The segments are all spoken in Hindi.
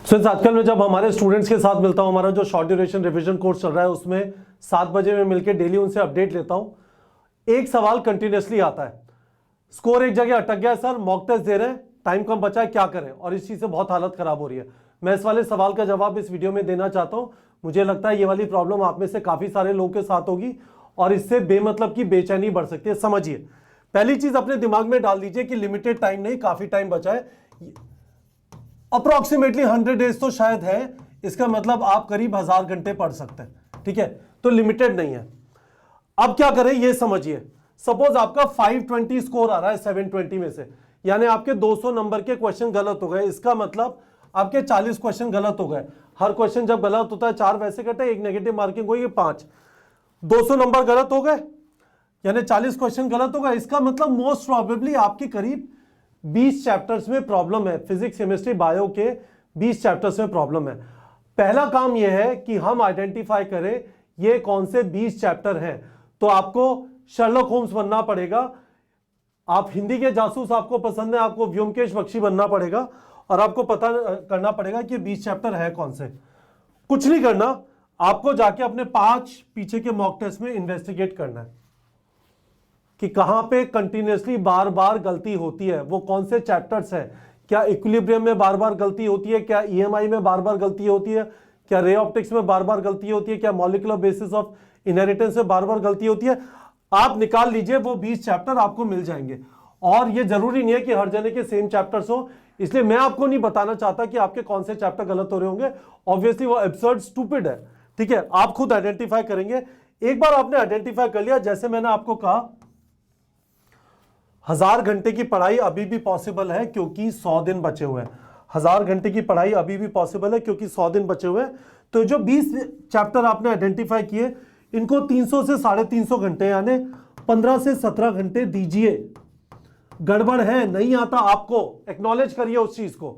आजकल में जब हमारे स्टूडेंट्स के साथ मिलता हूं, हमारा जो शॉर्ट ड्यूरेशन रिवीजन कोर्स चल रहा है उसमें 7 बजे में मिलकर डेली उनसे अपडेट लेता हूं। एक सवाल कंटिन्यूसली आता है, स्कोर एक जगह अटक गया सर, मॉक टेस्ट दे रहे हैं, टाइम कम बचा है, क्या करें, और इस चीज से बहुत हालत खराब हो रही है। मैं इस वाले सवाल का जवाब इस वीडियो में देना चाहता हूं। मुझे लगता है ये वाली प्रॉब्लम आप में से काफी सारे लोगों के साथ होगी और इससे बेमतलब की बेचैनी बढ़ सकती है। समझिए, पहली चीज अपने दिमाग में डाल दीजिए कि लिमिटेड टाइम नहीं, काफी टाइम बचा है, अप्रोक्सीमेटली 100 डेज तो शायद है। इसका मतलब आप करीब 1000 घंटे पढ़ सकते हैं, ठीक है, तो लिमिटेड नहीं है। अब क्या करें ये समझिए। सपोज आपका 520 स्कोर आ रहा है 720 में से, यानी आपके 200 नंबर के क्वेश्चन गलत हो गए। इसका मतलब आपके 40 क्वेश्चन गलत हो गए। हर क्वेश्चन जब गलत होता है 4 वैसे कटे, एक नेगेटिव मार्किंग हुई 5, 200 नंबर गलत हो गए, यानी 40 क्वेश्चन गलत हो गए। इसका मतलब मोस्ट प्रोबेबली आपके करीब 20 चैप्टर्स में प्रॉब्लम है। फिजिक्स, केमिस्ट्री, बायो के 20 चैप्टर्स में प्रॉब्लम है। पहला काम यह है कि हम आइडेंटिफाई करें ये कौन से 20 चैप्टर हैं। तो आपको शर्लक होम्स बनना पड़ेगा। आप हिंदी के जासूस आपको पसंद है, आपको व्योमकेश बख्शी बनना पड़ेगा और आपको पता करना पड़ेगा कि 20 चैप्टर है कौन से। कुछ नहीं करना, आपको जाके अपने 5 पीछे के मॉक टेस्ट में इन्वेस्टिगेट करना है कि कहां पे कंटिन्यूसली बार बार गलती होती है, वो कौन से चैप्टर्स हैं। क्या इक्विलिब्रियम में बार बार गलती होती है, क्या ईएमआई में बार बार गलती होती है, क्या रे ऑप्टिक्स में बार बार गलती होती है, क्या मॉलिक्यूलर बेसिस ऑफ इनहेरिटेंस में बार बार गलती होती है। आप निकाल लीजिए, वो 20 चैप्टर आपको मिल जाएंगे। और ये जरूरी नहीं है कि हर जने के सेम चैप्टर्स हो, इसलिए मैं आपको नहीं बताना चाहता कि आपके कौन से चैप्टर गलत हो रहे होंगे। ऑब्वियसली वो एब्सर्ड स्टूपिड है, ठीक है, आप खुद आइडेंटिफाई करेंगे। एक बार आपने आइडेंटिफाई कर लिया, जैसे मैंने आपको कहा 1000 घंटे की पढ़ाई अभी भी पॉसिबल है क्योंकि 100 दिन बचे हुए हैं। 1000 घंटे की पढ़ाई अभी भी पॉसिबल है क्योंकि 100 दिन बचे हुए हैं। तो जो 20 चैप्टर आपने आइडेंटिफाई किए, इनको 300 से 350 घंटे यानी 15 से 17 घंटे दीजिए। गड़बड़ है, नहीं आता आपको, एक्नॉलेज करिए उस चीज को,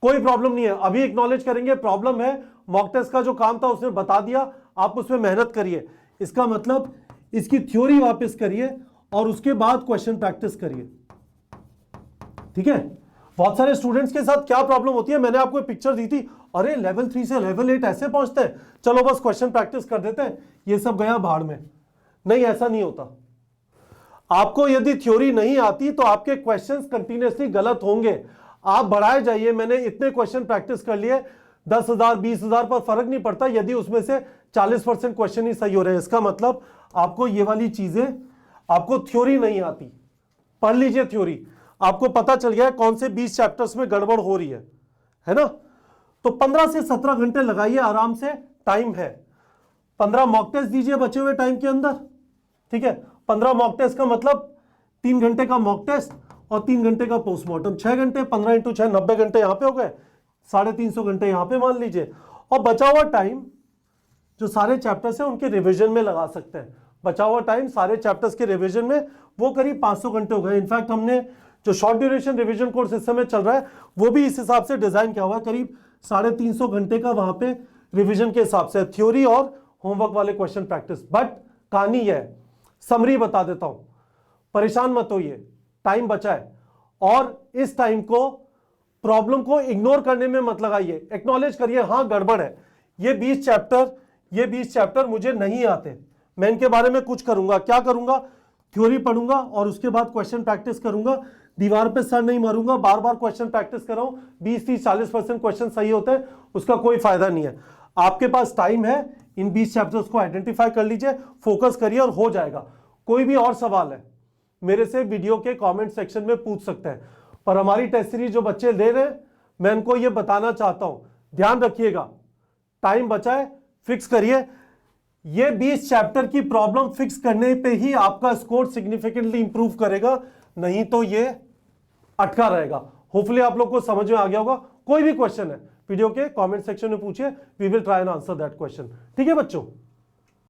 कोई प्रॉब्लम नहीं है। अभी एक्नॉलेज करेंगे, प्रॉब्लम है, मॉक टेस्ट का जो काम था उसने बता दिया, आप उसमें मेहनत करिए। इसका मतलब इसकी थ्योरी वापस करिए और उसके बाद क्वेश्चन प्रैक्टिस करिए, ठीक है। बहुत सारे स्टूडेंट्स के साथ क्या प्रॉब्लम होती है, मैंने आपको एक पिक्चर दी थी, अरे लेवल 3 से लेवल 8 ऐसे पहुंचते हैं, चलो बस क्वेश्चन प्रैक्टिस कर देते हैं, ये सब गया भाड़ में। नहीं, ऐसा नहीं होता। आपको यदि थ्योरी नहीं आती तो आपके क्वेश्चंस कंटिन्यूअसली गलत होंगे। आप बढ़ाए जाइए, मैंने इतने क्वेश्चन प्रैक्टिस कर लिए, 10,000 20,000 पर फर्क नहीं पड़ता यदि उसमें से 40% क्वेश्चन ही सही हो रहे हैं। इसका मतलब आपको ये वाली चीजें, आपको थ्योरी नहीं आती। पढ़ लीजिए थ्योरी, आपको पता चल गया है कौन से 20 चैप्टर्स में गड़बड़ हो रही है ना। तो 15 से 17 घंटे लगाइए, आराम से, टाइम है। 15 मॉक टेस्ट दीजिए बचे हुए टाइम के अंदर, ठीक है। 15 मॉक टेस्ट का मतलब 3 घंटे का मॉक टेस्ट और 3 घंटे का पोस्टमार्टम, 6 घंटे, 15 × 6 90 घंटे यहां पे हो गए, 350 घंटे यहां पे मान लीजिए। और बचा हुआ टाइम जो सारे चैप्टर्स हैं उनके रिविजन में लगा सकते हैं। बचा हुआ टाइम सारे चैप्टर्स के रिवीजन में वो करीब 500 घंटे हो गए। इनफैक्ट हमने जो शॉर्ट ड्यूरेशन रिवीजन कोर्स इस समय चल रहा है वो भी इस हिसाब से डिजाइन किया हुआ है, करीब 350 घंटे का वहां पे रिवीजन के हिसाब से, थ्योरी और होमवर्क वाले क्वेश्चन प्रैक्टिस। बट कहानी है, समरी बता देता हूं, परेशान मत होइए, टाइम बचा है और इस टाइम को, प्रॉब्लम को इग्नोर करने में मत लगाइए। एक्नॉलेज करिए, हाँ गड़बड़ है, ये 20 चैप्टर मुझे नहीं आते, मैं इनके बारे में कुछ करूंगा। क्या करूंगा, थ्योरी पढ़ूंगा और उसके बाद क्वेश्चन प्रैक्टिस करूंगा। दीवार पे सर नहीं मारूंगा, बार बार क्वेश्चन प्रैक्टिस कर रहा हूं। 20, 30, 40% क्वेश्चन सही होते हैं, उसका कोई फायदा नहीं है। आपके पास टाइम है, इन 20 चैप्टर्स को आइडेंटिफाई कर लीजिए, फोकस करिए और हो जाएगा। कोई भी और सवाल है मेरे से वीडियो के कॉमेंट सेक्शन में पूछ सकते हैं। पर हमारी टेस्ट सीरीज जो बच्चे ले रहे हैं, मैं इनको ये बताना चाहता हूं, ध्यान रखिएगा, टाइम बचा है, फिक्स करिए। ये 20 चैप्टर की प्रॉब्लम फिक्स करने पे ही आपका स्कोर सिग्निफिकेंटली इंप्रूव करेगा, नहीं तो ये अटका रहेगा। होपफुली आप लोग को समझ में आ गया होगा। कोई भी क्वेश्चन है वीडियो के कमेंट सेक्शन में पूछिए, we will try and answer that question, ठीक है बच्चों।